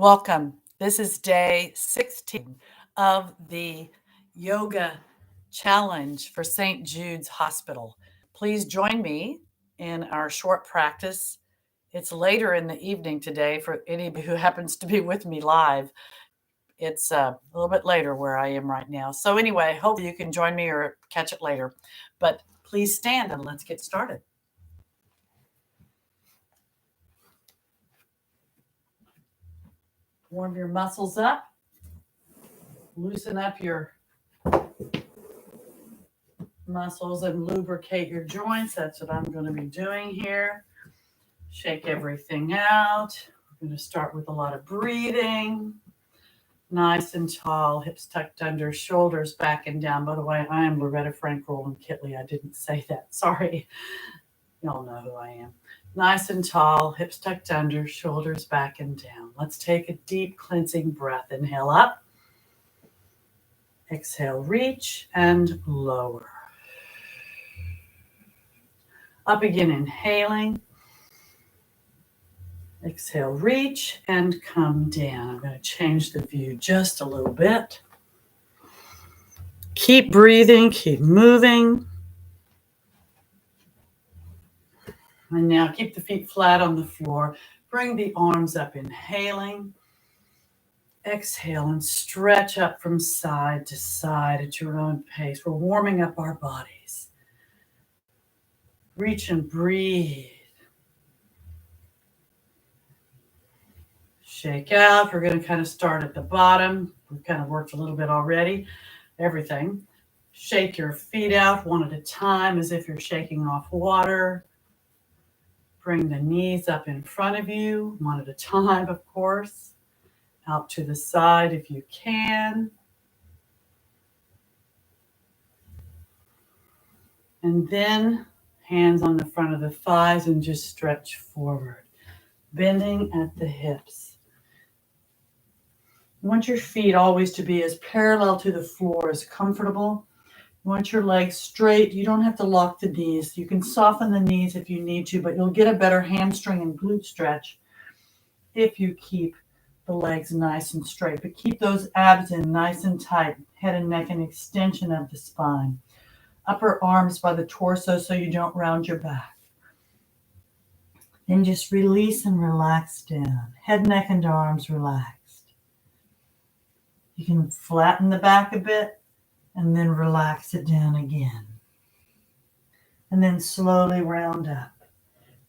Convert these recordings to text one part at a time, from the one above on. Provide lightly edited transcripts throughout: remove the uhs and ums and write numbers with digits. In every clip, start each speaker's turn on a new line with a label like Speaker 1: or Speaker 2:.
Speaker 1: Welcome. This is day 16 of the yoga challenge for St. Jude's Hospital. Please join me in our short practice. It's later in the evening today for anybody who happens to be with me live. It's a little bit later where I am right now. So anyway, hopefully you can join me or catch it later. But please stand and let's get started. Warm your muscles up. Loosen up your muscles and lubricate your joints. That's what I'm going to be doing here. Shake everything out. We're going to start with a lot of breathing. Nice and tall, hips tucked under, shoulders back and down. By the way, I am Loretta Frank Rowland-Kitley. I didn't say that. Sorry. Y'all know who I am. Nice and tall, hips tucked under, shoulders back and down. Let's take a deep cleansing breath. Inhale up. Exhale, reach and lower. Up again, inhaling. Exhale, reach and come down. I'm going to change the view just a little bit. Keep breathing, keep moving. And now keep the feet flat on the floor. Bring the arms up, inhaling. Exhale and stretch up from side to side at your own pace. We're warming up our bodies. Reach and breathe. Shake out. We're going to kind of start at the bottom. We've kind of worked a little bit already. Everything. Shake your feet out one at a time as if you're shaking off water. Bring the knees up in front of you, one at a time, of course. Out to the side if you can. And then hands on the front of the thighs and just stretch forward, bending at the hips. You want your feet always to be as parallel to the floor as comfortable. You want your legs straight. You don't have to lock the knees. You can soften the knees if you need to, but you'll get a better hamstring and glute stretch if you keep the legs nice and straight. But keep those abs in nice and tight, head and neck and extension of the spine. Upper arms by the torso so you don't round your back. Then just release and relax down. Head, neck, and arms relaxed. You can flatten the back a bit and then relax it down again. And then slowly round up,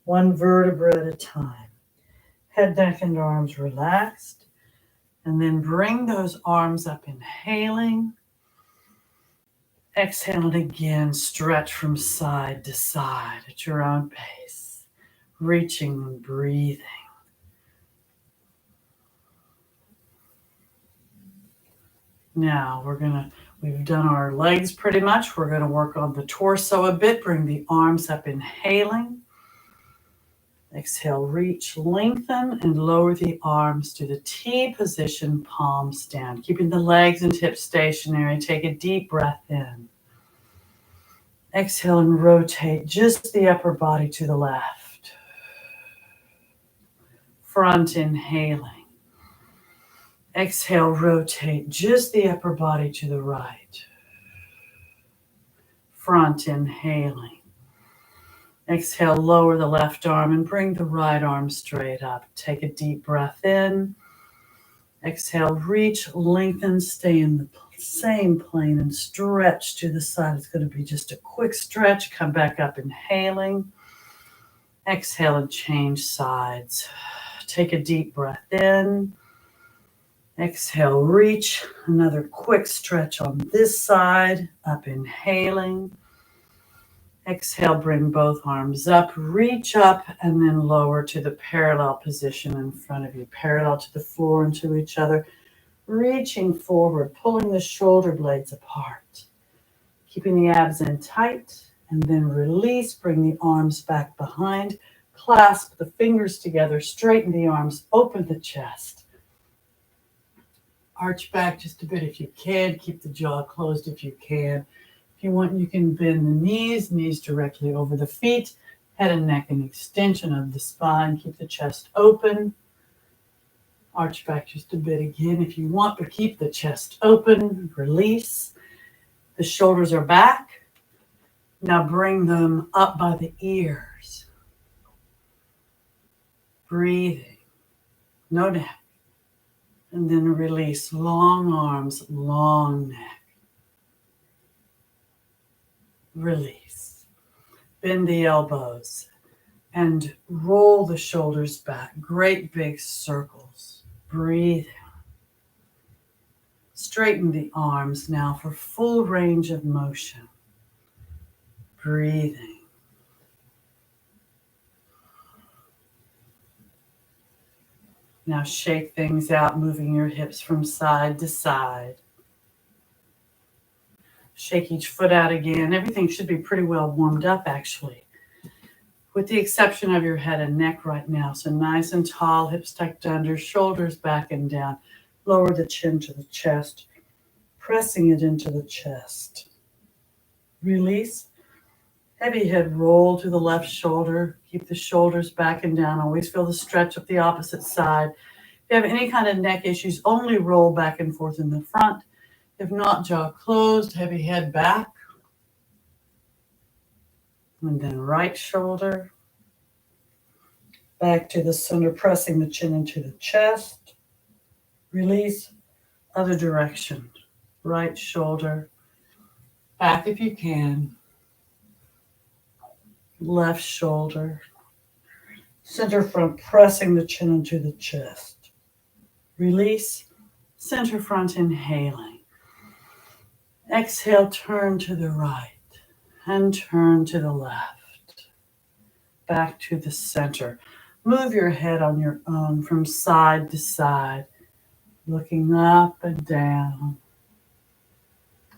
Speaker 1: one vertebra at a time. Head, neck, and arms relaxed. And then bring those arms up, inhaling. Exhale and again, stretch from side to side at your own pace. Reaching and breathing. Now we've done our legs pretty much. We're going to work on the torso a bit. Bring the arms up, inhaling. Exhale, reach, lengthen, and lower the arms to the T position, palms down. Keeping the legs and hips stationary. Take a deep breath in. Exhale and rotate just the upper body to the left. Front inhaling. Exhale, rotate just the upper body to the right. Front inhaling. Exhale, lower the left arm and bring the right arm straight up. Take a deep breath in. Exhale, reach, lengthen, stay in the same plane and stretch to the side. It's going to be just a quick stretch. Come back up, inhaling. Exhale and change sides. Take a deep breath in. Exhale, reach. Another quick stretch on this side. Up, inhaling. Exhale, bring both arms up, reach up, and then lower to the parallel position in front of you, parallel to the floor and to each other. Reaching forward, pulling the shoulder blades apart. Keeping the abs in tight, and then release. Bring the arms back behind. Clasp the fingers together, straighten the arms, open the chest. Arch back just a bit if you can. Keep the jaw closed if you can. If you want, you can bend the knees directly over the feet, head and neck and extension of the spine. Keep the chest open. Arch back just a bit again if you want, but keep the chest open. Release. The shoulders are back. Now bring them up by the ears. Breathing. No neck. And then release. Long arms, long neck. Release. Bend the elbows and roll the shoulders back. Great big circles. Breathe out. Straighten the arms now for full range of motion. Breathing. Now shake things out, moving your hips from side to side. Shake each foot out again. Everything should be pretty well warmed up, actually, with the exception of your head and neck right now. So nice and tall, hips tucked under, shoulders back and down. Lower the chin to the chest, pressing it into the chest. Release. Heavy head roll to the left shoulder. Keep the shoulders back and down. Always feel the stretch up the opposite side. If you have any kind of neck issues, only roll back and forth in the front. If not, jaw closed, heavy head back. And then right shoulder. Back to the center, pressing the chin into the chest. Release. Other direction. Right shoulder. Back if you can. Left shoulder. Center front, pressing the chin into the chest. Release. Center front, inhaling. Exhale, turn to the right and turn to the left. Back to the center. Move your head on your own from side to side, looking up and down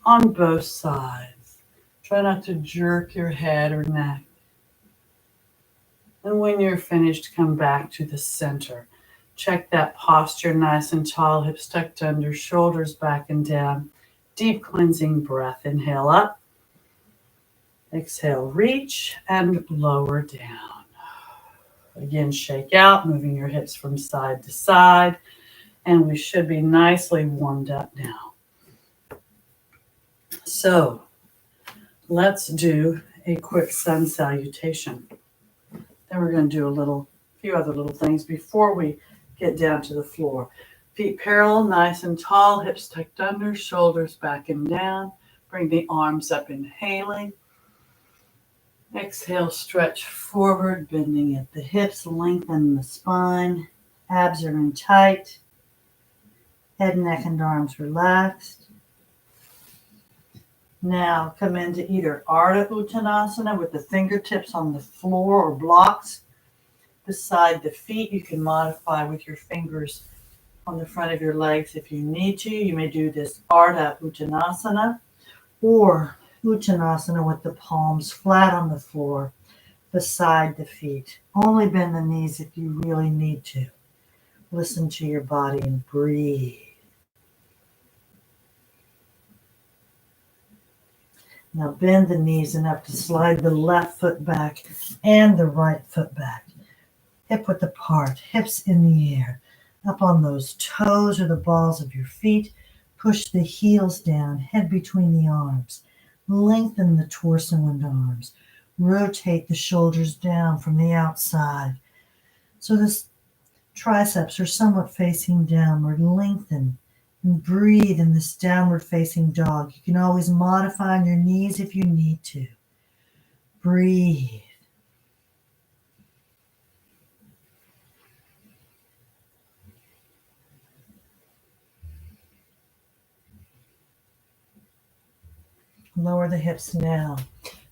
Speaker 1: on both sides. Try not to jerk your head or neck. And when you're finished, come back to the center. Check that posture, nice and tall, hips tucked under, shoulders back and down. Deep cleansing breath. Inhale up. Exhale, reach and lower down. Again, shake out, moving your hips from side to side. And we should be nicely warmed up now. So let's do a quick sun salutation. Then we're going to do a few other little things before we get down to the floor. Feet parallel, nice and tall, hips tucked under, shoulders back and down. Bring the arms up, inhaling. Exhale, stretch forward, bending at the hips, lengthen the spine. Abs are in tight. Head, neck, and arms relaxed. Now come into either Ardha Uttanasana with the fingertips on the floor or blocks beside the feet. You can modify with your fingers on the front of your legs if you need to. You may do this Ardha Uttanasana or Uttanasana with the palms flat on the floor beside the feet. Only bend the knees if you really need to. Listen to your body and breathe. Now bend the knees enough to slide the left foot back and the right foot back. Hip width apart, hips in the air. Up on those toes or the balls of your feet. Push the heels down, head between the arms. Lengthen the torso and arms. Rotate the shoulders down from the outside. So the triceps are somewhat facing downward. Lengthen and breathe in this downward facing dog. You can always modify on your knees if you need to. Breathe. Lower the hips now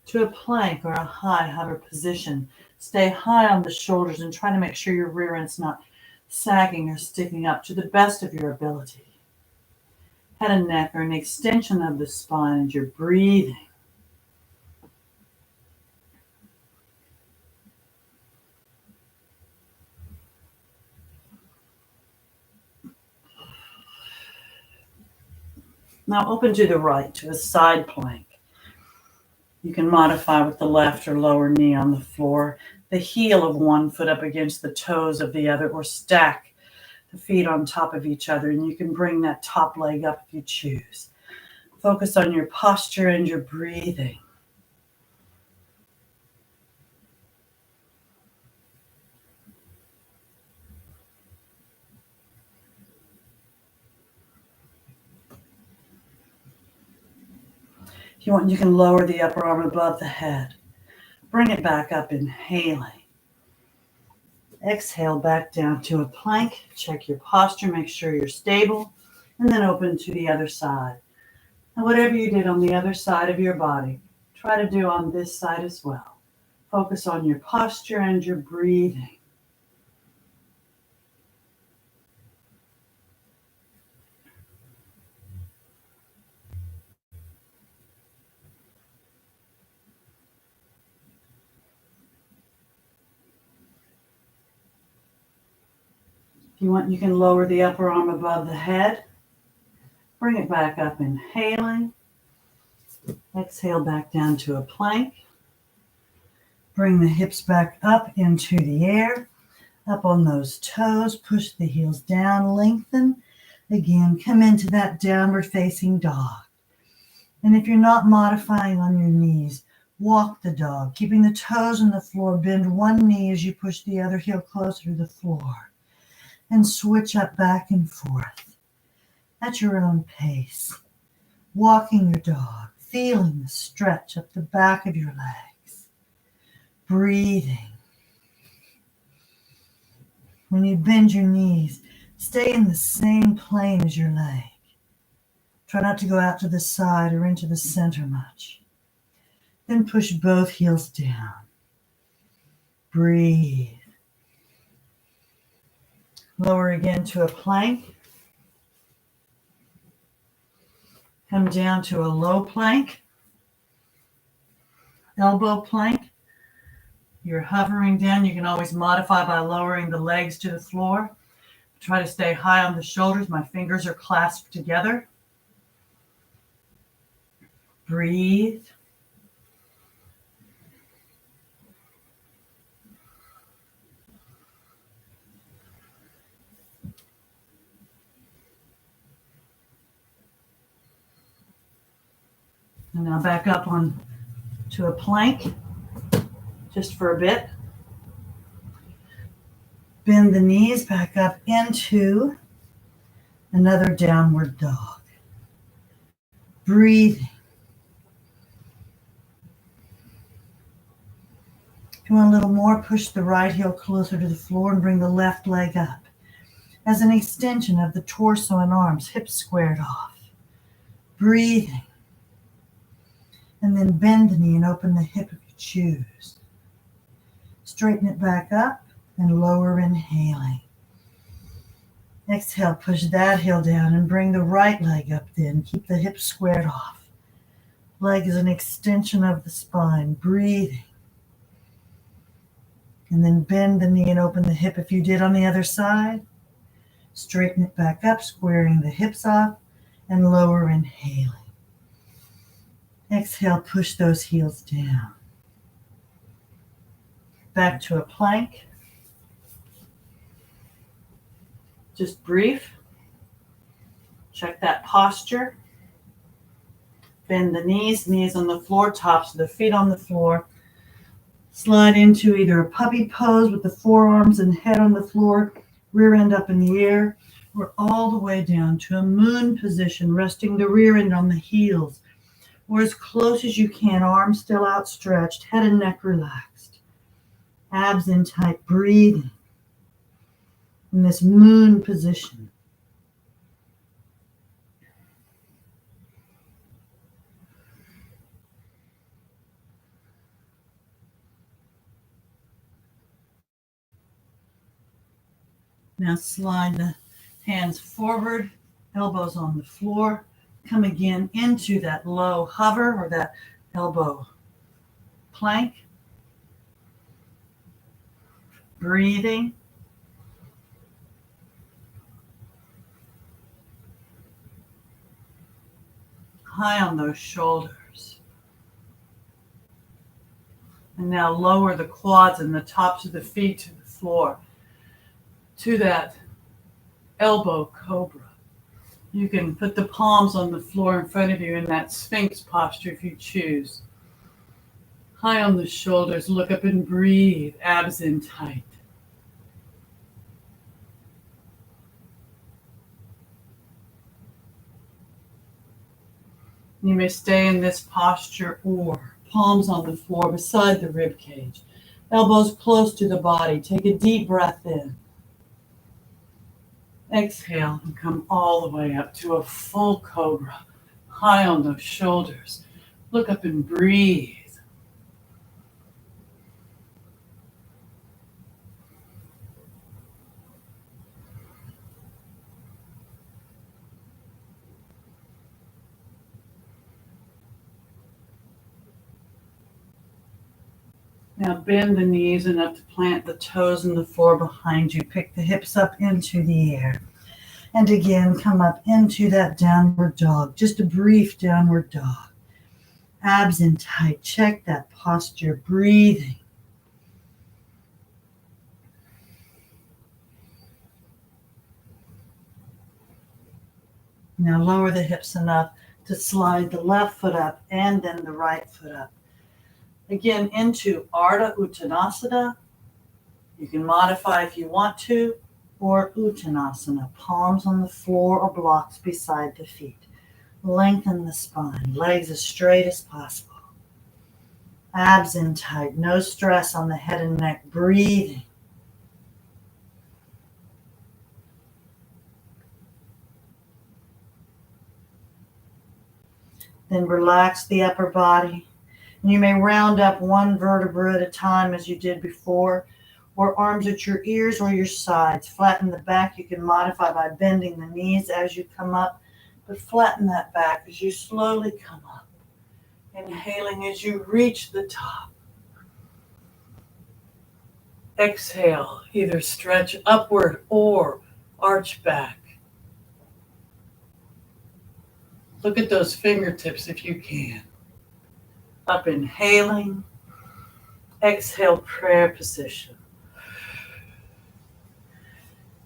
Speaker 1: to a plank or a high hover position. Stay high on the shoulders and try to make sure your rear end's not sagging or sticking up to the best of your ability. Head and neck are an extension of the spine as you're breathing. Now open to the right to a side plank. You can modify with the left or lower knee on the floor, the heel of one foot up against the toes of the other, or stack the feet on top of each other, and you can bring that top leg up if you choose. Focus on your posture and your breathing. If you want, you can lower the upper arm above the head. Bring it back up, inhaling. Exhale back down to a plank. Check your posture, make sure you're stable, and then open to the other side. And whatever you did on the other side of your body, try to do on this side as well. Focus on your posture and your breathing. If you want, you can lower the upper arm above the head. Bring it back up, inhaling. Exhale back down to a plank. Bring the hips back up into the air. Up on those toes, push the heels down, lengthen. Again, come into that downward facing dog. And if you're not modifying on your knees, walk the dog, keeping the toes on the floor. Bend one knee as you push the other heel closer to the floor. And switch up back and forth at your own pace. Walking your dog, feeling the stretch up the back of your legs. Breathing. When you bend your knees, stay in the same plane as your leg. Try not to go out to the side or into the center much. Then push both heels down. Breathe. Lower again to a plank. Come down to a low plank. Elbow plank. You're hovering down. You can always modify by lowering the legs to the floor. Try to stay high on the shoulders. My fingers are clasped together. Breathe. And now back up on to a plank, just for a bit. Bend the knees back up into another downward dog. Breathing. If you want a little more, push the right heel closer to the floor and bring the left leg up. As an extension of the torso and arms, hips squared off. Breathing. And then bend the knee and open the hip if you choose. Straighten it back up and lower, inhaling. Exhale, push that heel down and bring the right leg up then. Keep the hips squared off. Leg is an extension of the spine. Breathing. And then bend the knee and open the hip if you did on the other side. Straighten it back up, squaring the hips off and lower, inhaling. Exhale, push those heels down. Back to a plank. Just brief. Check that posture. Bend the knees on the floor, tops of the feet on the floor. Slide into either a puppy pose with the forearms and head on the floor, rear end up in the air, or all the way down to a moon position, resting the rear end on the heels, or as close as you can, arms still outstretched, head and neck relaxed, abs in tight, breathing in this moon position. Now slide the hands forward, elbows on the floor. Come again into that low hover or that elbow plank. Breathing. High on those shoulders. And now lower the quads and the tops of the feet to the floor, to that elbow cobra. You can put the palms on the floor in front of you in that Sphinx posture if you choose. High on the shoulders, look up and breathe, abs in tight. You may stay in this posture or palms on the floor beside the rib cage. Elbows close to the body. Take a deep breath in. Exhale and come all the way up to a full cobra. High on those shoulders. Look up and breathe. Now bend the knees enough to plant the toes in the floor behind you. Pick the hips up into the air. And again, come up into that downward dog. Just a brief downward dog. Abs in tight. Check that posture. Breathing. Now lower the hips enough to slide the left foot up and then the right foot up. Again, into Ardha Uttanasana. You can modify if you want to, or Uttanasana, palms on the floor or blocks beside the feet. Lengthen the spine, legs as straight as possible. Abs in tight, no stress on the head and neck, breathing. Then relax the upper body. You may round up one vertebra at a time as you did before, or arms at your ears or your sides. Flatten the back. You can modify by bending the knees as you come up, but flatten that back as you slowly come up. Inhaling as you reach the top. Exhale, either stretch upward or arch back. Look at those fingertips if you can. Up inhaling. Exhale, prayer position.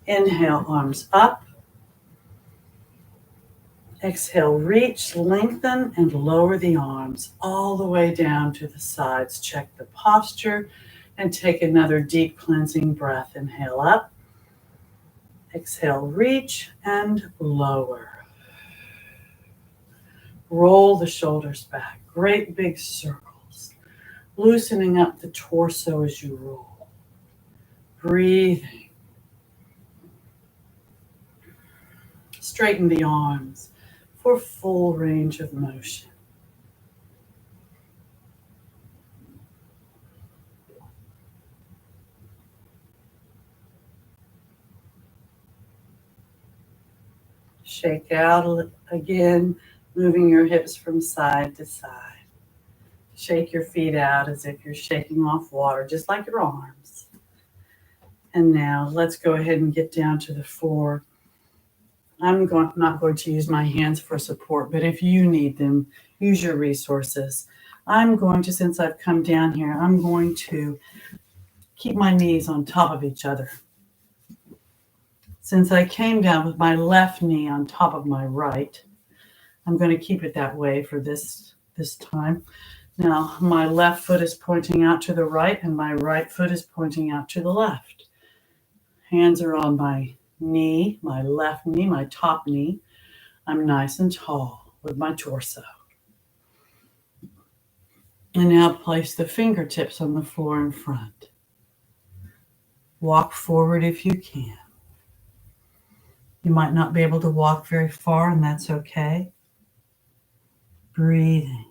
Speaker 1: Inhale, arms up. Exhale, reach, lengthen, and lower the arms all the way down to the sides. Check the posture and take another deep cleansing breath. Inhale up. Exhale, reach and lower. Roll the shoulders back. Great big circles. Loosening up the torso as you roll. Breathing. Straighten the arms for full range of motion. Shake out again, moving your hips from side to side. Shake your feet out as if you're shaking off water, just like your arms. And now let's go ahead and get down to the floor. I'm not going to use my hands for support, but if you need them, use your resources. I'm going to, since I've come down here, I'm going to keep my knees on top of each other. Since I came down with my left knee on top of my right, I'm going to keep it that way for this time. Now, my left foot is pointing out to the right, and my right foot is pointing out to the left. Hands are on my knee, my left knee, my top knee. I'm nice and tall with my torso. And now place the fingertips on the floor in front. Walk forward if you can. You might not be able to walk very far, and that's okay. Breathing.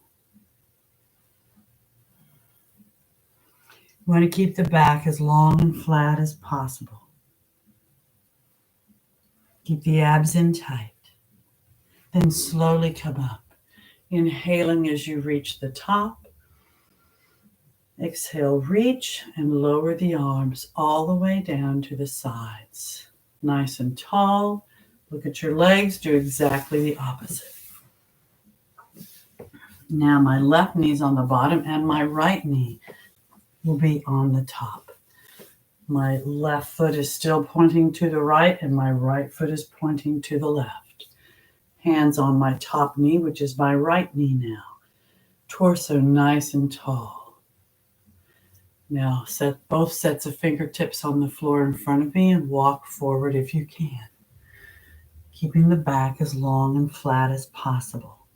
Speaker 1: You want to keep the back as long and flat as possible. Keep the abs in tight. Then slowly come up, inhaling as you reach the top. Exhale, reach and lower the arms all the way down to the sides. Nice and tall. Look at your legs. Do exactly the opposite. Now my left knee's on the bottom and my right knee will be on the top. My left foot is still pointing to the right, and my right foot is pointing to the left. Hands on my top knee, which is my right knee now. Torso nice and tall. Now set both sets of fingertips on the floor in front of me and walk forward if you can, keeping the back as long and flat as possible.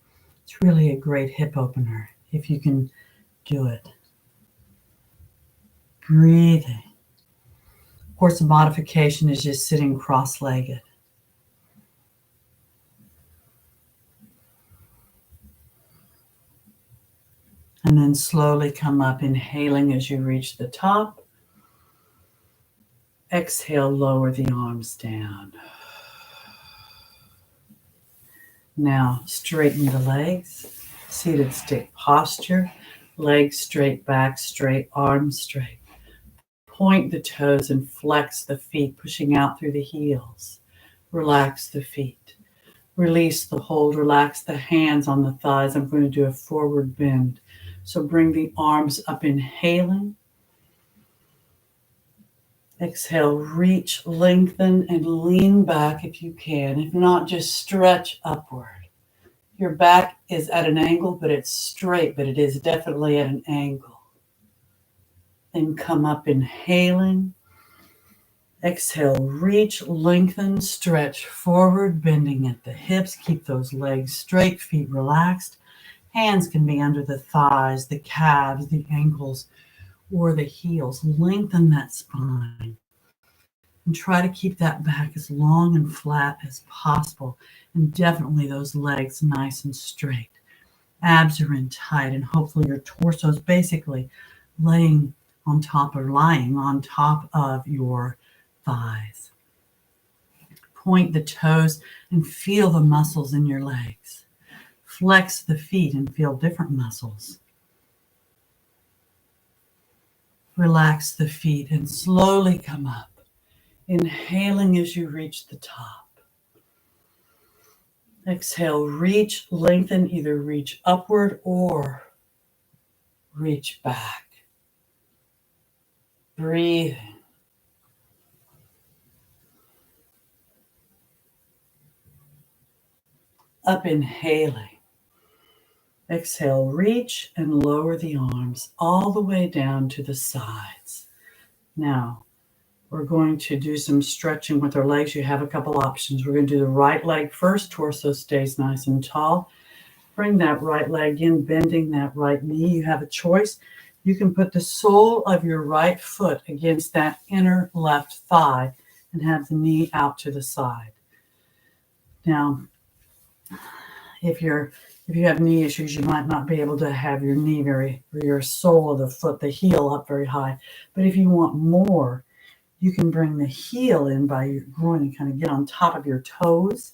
Speaker 1: It's really a great hip opener if you can do it. Breathing. Of course, the modification is just sitting cross-legged. And then slowly come up, inhaling as you reach the top. Exhale, lower the arms down. Now, straighten the legs. Seated stick posture. Legs straight, back straight, arms straight. Point the toes and flex the feet, pushing out through the heels. Relax the feet. Release the hold. Relax the hands on the thighs. I'm going to do a forward bend. So bring the arms up, inhaling. Exhale, reach, lengthen, and lean back if you can. If not, just stretch upward. Your back is at an angle, but it's straight, but it is definitely at an angle. Then come up, inhaling. Exhale, reach, lengthen, stretch forward, bending at the hips. Keep those legs straight, feet relaxed. Hands can be under the thighs, the calves, the ankles, or the heels. Lengthen that spine. And try to keep that back as long and flat as possible. And definitely those legs nice and straight. Abs are in tight, and hopefully your torso is basically lying on top of your thighs. Point the toes and feel the muscles in your legs. Flex the feet and feel different muscles. Relax the feet and slowly come up, inhaling as you reach the top. Exhale, reach, lengthen, either reach upward or reach back. Breathing. Up, inhaling. Exhale, reach and lower the arms all the way down to the sides. Now, we're going to do some stretching with our legs. You have a couple options. We're going to do the right leg first. Torso stays nice and tall. Bring that right leg in, bending that right knee. You have a choice. You can put the sole of your right foot against that inner left thigh and have the knee out to the side. Now, if you have knee issues, you might not be able to have your knee or your sole of the foot, the heel up very high. But if you want more, you can bring the heel in by your groin and kind of get on top of your toes.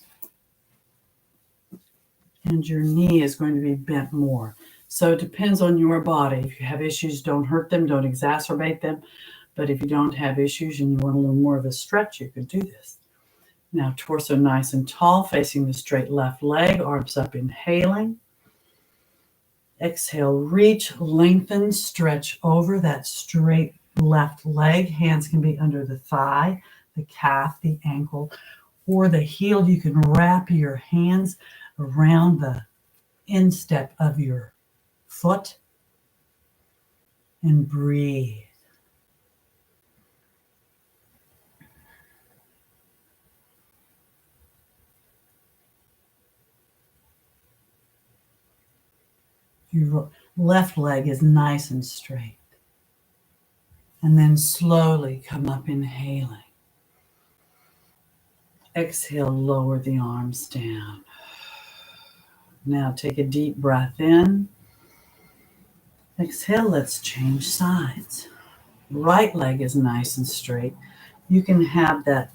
Speaker 1: And your knee is going to be bent more. So it depends on your body. If you have issues, don't hurt them, don't exacerbate them. But if you don't have issues and you want a little more of a stretch, you can do this. Now, torso nice and tall, facing the straight left leg, arms up, inhaling. Exhale, reach, lengthen, stretch over that straight left leg. Hands can be under the thigh, the calf, the ankle, or the heel. You can wrap your hands around the instep of your foot and breathe. Your left leg is nice and straight. And then slowly come up, inhaling. Exhale, lower the arms down. Now take a deep breath in. Exhale, let's change sides. Right leg is nice and straight. You can have that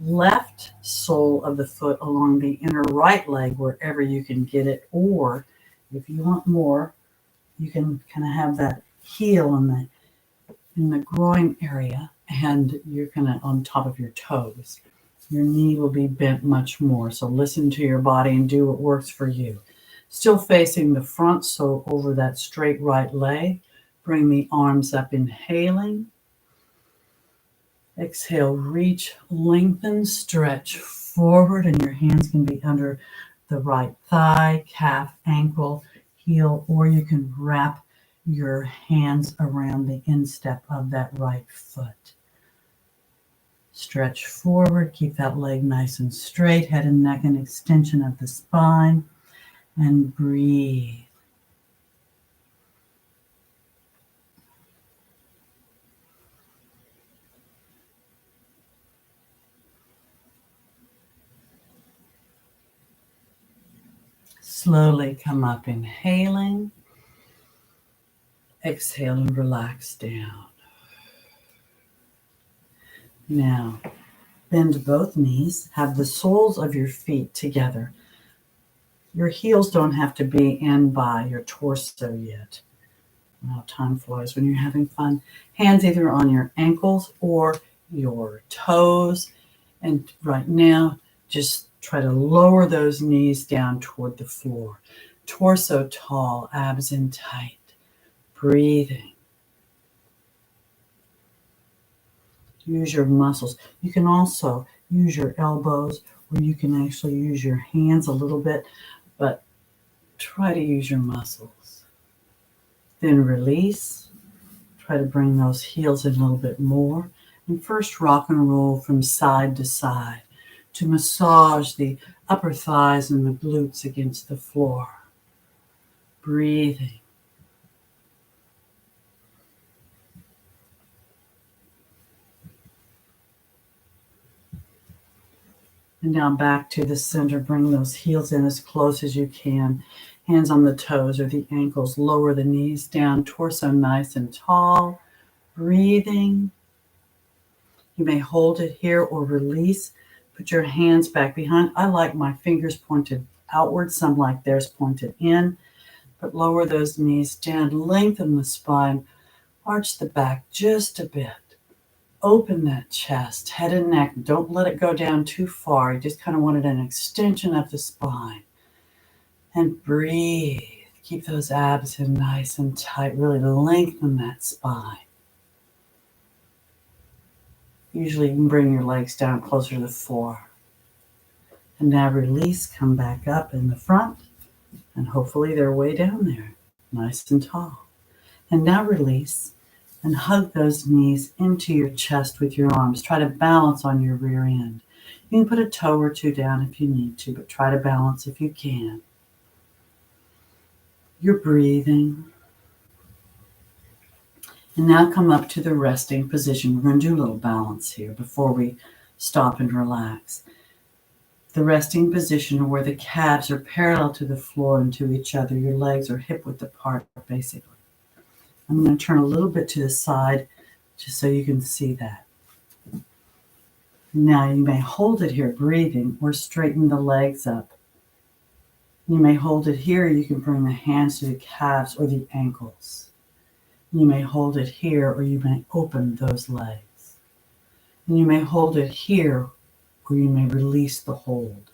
Speaker 1: left sole of the foot along the inner right leg wherever you can get it, or if you want more, you can kind of have that heel in the groin area, and you're kind of on top of your toes. Your knee will be bent much more. So listen to your body and do what works for you. Still facing the front, so over that straight right leg. Bring the arms up, inhaling. Exhale, reach, lengthen, stretch forward, and your hands can be under the right thigh, calf, ankle, heel, or you can wrap your hands around the instep of that right foot. Stretch forward, keep that leg nice and straight, head and neck an extension of the spine, and breathe. Slowly come up, inhaling. Exhale and relax down. Now, bend both knees. Have the soles of your feet together. Your heels don't have to be in by your torso yet. Wow, time flies when you're having fun. Hands either on your ankles or your toes. And right now, just try to lower those knees down toward the floor. Torso tall, abs in tight. Breathing. Use your muscles. You can also use your elbows, or you can actually use your hands a little bit, but try to use your muscles. Then release. Try to bring those heels in a little bit more. And first rock and roll from side to side to massage the upper thighs and the glutes against the floor. Breathing. And now back to the center. Bring those heels in as close as you can. Hands on the toes or the ankles. Lower the knees down. Torso nice and tall. Breathing. You may hold it here or release. Put your hands back behind. I like my fingers pointed outward. Some like theirs pointed in. But lower those knees down. Lengthen the spine. Arch the back just a bit. Open that chest, head and neck. Don't let it go down too far. You just kind of wanted an extension of the spine. And breathe. Keep those abs in nice and tight. Really lengthen that spine. Usually you can bring your legs down closer to the floor. And now release. Come back up in the front. And hopefully they're way down there. Nice and tall. And now release. And hug those knees into your chest with your arms. Try to balance on your rear end. You can put a toe or two down if you need to, but try to balance if you can. You're breathing. And now come up to the resting position. We're going to do a little balance here before we stop and relax. The resting position where the calves are parallel to the floor and to each other. Your legs are hip width apart, basically. I'm going to turn a little bit to the side just so you can see that. Now you may hold it here, breathing, or straighten the legs up. You may hold it here. You can bring the hands to the calves or the ankles. You may hold it here, or you may open those legs. And you may hold it here, or you may release the hold.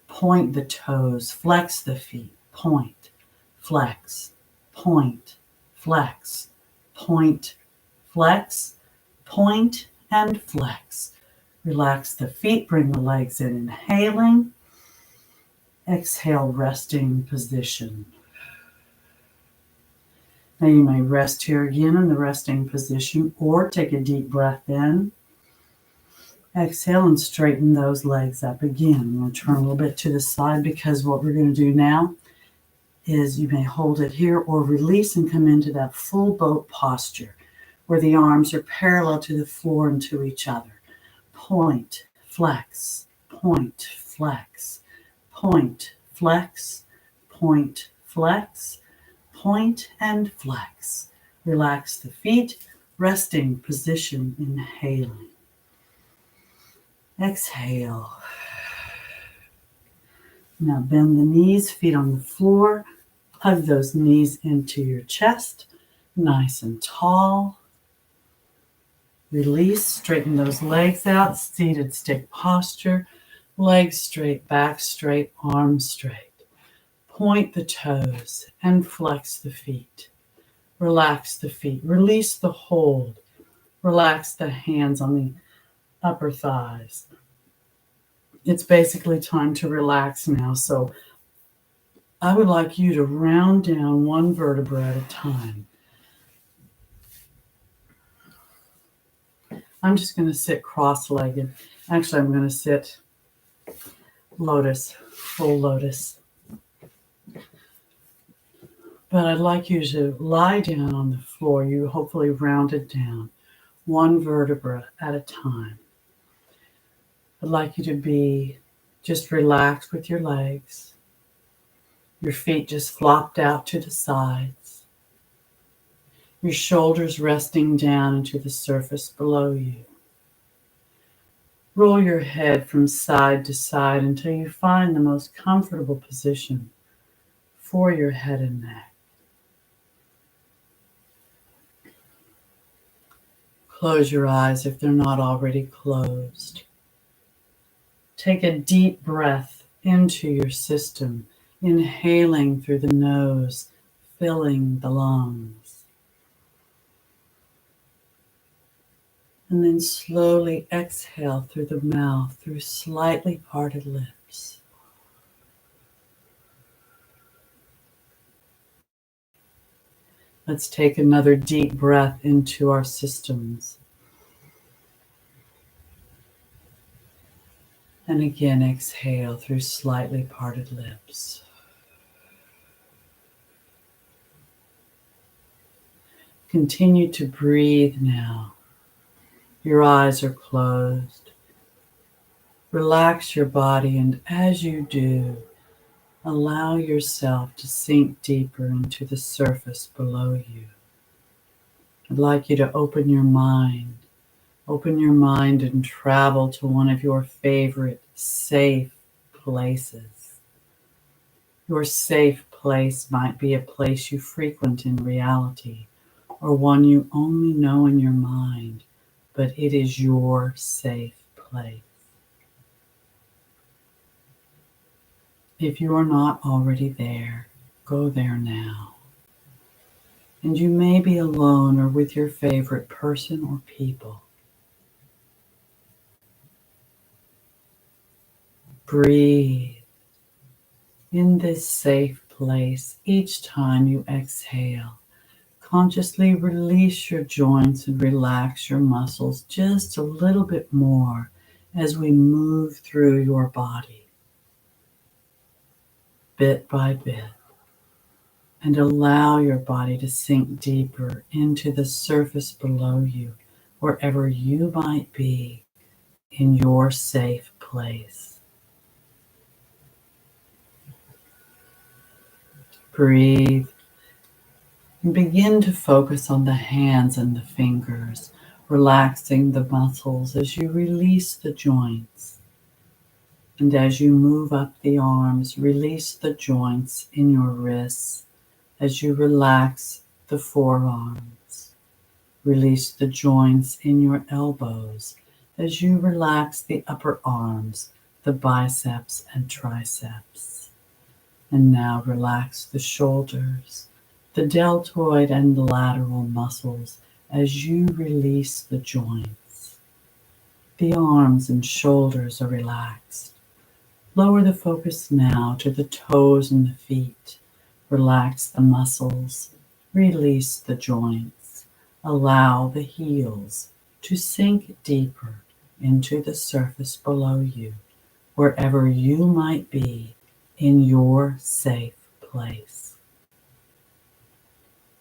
Speaker 1: Point the toes, flex the feet, point, flex, point, flex, point, flex, point, and flex. Relax the feet, bring the legs in, inhaling. Exhale, resting position. Now you may rest here again in the resting position, or take a deep breath in. Exhale and straighten those legs up again. I'm going to turn a little bit to the side because what we're going to do now is you may hold it here or release and come into that full boat posture where the arms are parallel to the floor and to each other. Point, flex, point, flex, point, flex, point, flex, point, and flex. Relax the feet, resting position, inhaling. Exhale. Now bend the knees, feet on the floor. Hug those knees into your chest, nice and tall. Release, straighten those legs out, seated stick posture. Legs straight, back straight, arms straight. Point the toes and flex the feet. Relax the feet, release the hold. Relax the hands on the upper thighs. It's basically time to relax now. So I would like you to round down one vertebra at a time. I'm just going to sit cross-legged. Actually, I'm going to sit lotus, full lotus. But I'd like you to lie down on the floor. You hopefully rounded down one vertebra at a time. I'd like you to be just relaxed with your legs. Your feet just flopped out to the sides. Your shoulders resting down into the surface below you. Roll your head from side to side until you find the most comfortable position for your head and neck. Close your eyes if they're not already closed. Take a deep breath into your system, inhaling through the nose, filling the lungs. And then slowly exhale through the mouth, through slightly parted lips. Let's take another deep breath into our systems. And again, exhale through slightly parted lips. Continue to breathe now. Your eyes are closed. Relax your body, and as you do, allow yourself to sink deeper into the surface below you. I'd like you to open your mind. Open your mind and travel to one of your favorite safe places. Your safe place might be a place you frequent in reality, or one you only know in your mind, but it is your safe place. If you are not already there, go there now. And you may be alone or with your favorite person or people. Breathe in this safe place each time you exhale. Consciously release your joints and relax your muscles just a little bit more as we move through your body, bit by bit, and allow your body to sink deeper into the surface below you, wherever you might be in your safe place. Breathe. And begin to focus on the hands and the fingers, relaxing the muscles as you release the joints. And as you move up the arms, release the joints in your wrists as you relax the forearms. Release the joints in your elbows as you relax the upper arms, the biceps and triceps. And now relax the shoulders, the deltoid and lateral muscles as you release the joints. The arms and shoulders are relaxed. Lower the focus now to the toes and the feet. Relax the muscles. Release the joints. Allow the heels to sink deeper into the surface below you, wherever you might be in your safe place.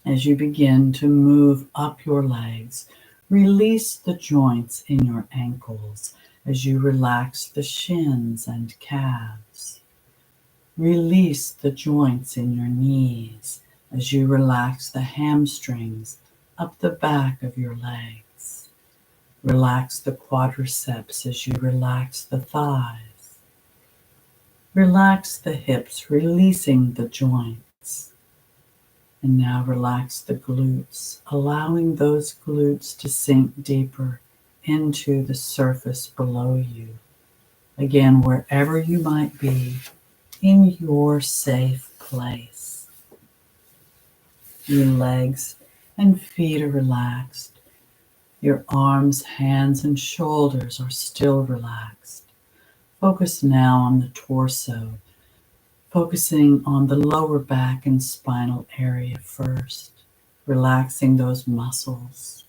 Speaker 1: As you begin to move up your legs, release the joints in your ankles as you relax the shins and calves. Release the joints in your knees as you relax the hamstrings up the back of your legs. Relax the quadriceps as you relax the thighs. Relax the hips, releasing the joints. And now relax the glutes, allowing those glutes to sink deeper into the surface below you. Again, wherever you might be in your safe place. Your legs and feet are relaxed. Your arms, hands, and shoulders are still relaxed. Focus now on the torso, focusing on the lower back and spinal area first, relaxing those muscles.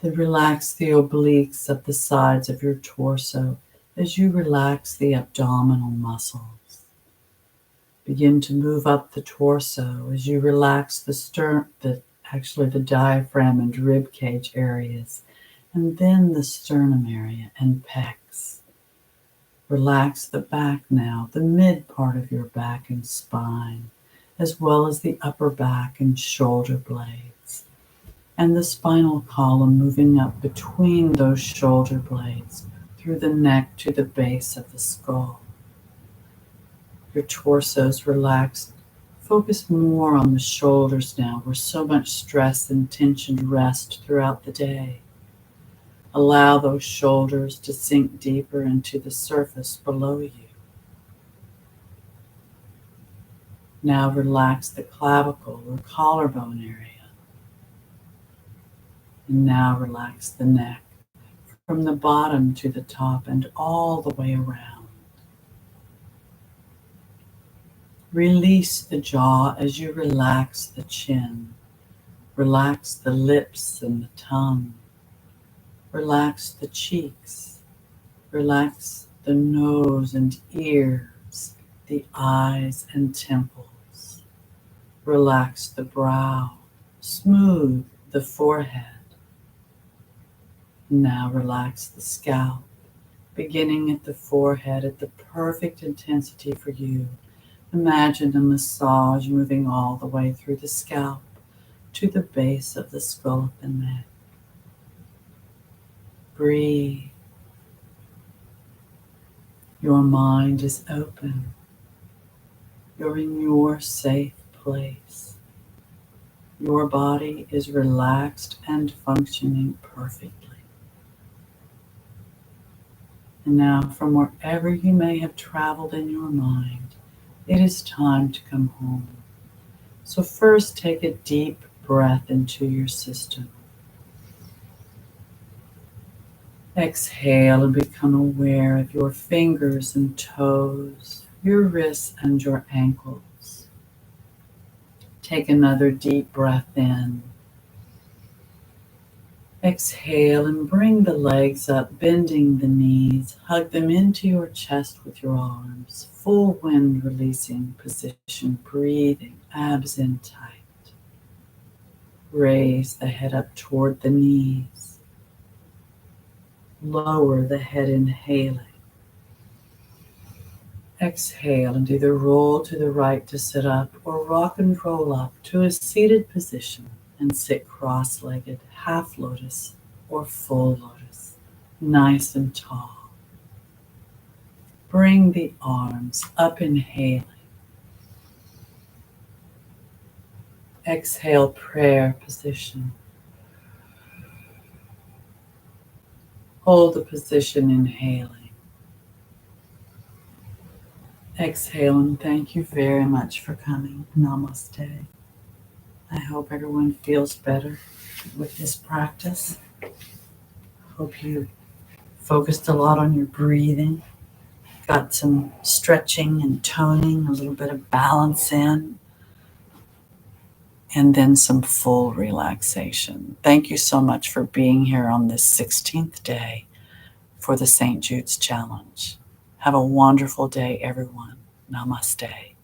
Speaker 1: Then relax the obliques of the sides of your torso as you relax the abdominal muscles. Begin to move up the torso as you relax the diaphragm and rib cage areas, and then the sternum area and pecs. Relax the back now, the mid part of your back and spine, as well as the upper back and shoulder blades, and the spinal column moving up between those shoulder blades through the neck to the base of the skull. Your torso's relaxed. Focus more on the shoulders now, where so much stress and tension rest throughout the day. Allow those shoulders to sink deeper into the surface below you. Now relax the clavicle or collarbone area. And now relax the neck from the bottom to the top and all the way around. Release the jaw as you relax the chin. Relax the lips and the tongue. Relax the cheeks. Relax the nose and ears, the eyes and temples. Relax the brow. Smooth the forehead. Now relax the scalp, beginning at the forehead at the perfect intensity for you. Imagine a massage moving all the way through the scalp to the base of the skull of the neck. Breathe. Your mind is open. You're in your safe place. Your body is relaxed and functioning perfectly. And now, from wherever you may have traveled in your mind, it is time to come home. So first, take a deep breath into your system. Exhale and become aware of your fingers and toes, your wrists and your ankles. Take another deep breath in. Exhale and bring the legs up, bending the knees. Hug them into your chest with your arms. Full wind releasing position, breathing, abs in tight. Raise the head up toward the knees. Lower the head, inhaling. Exhale and either roll to the right to sit up or rock and roll up to a seated position and sit cross-legged, half lotus or full lotus, nice and tall. Bring the arms up, inhaling. Exhale, prayer position. Hold the position, inhaling. Exhale, and thank you very much for coming. Namaste. I hope everyone feels better with this practice. Hope you focused a lot on your breathing, got some stretching and toning, a little bit of balance in, and then some full relaxation. Thank you so much for being here on this 16th day for the St. Jude's Challenge. Have a wonderful day, everyone. Namaste.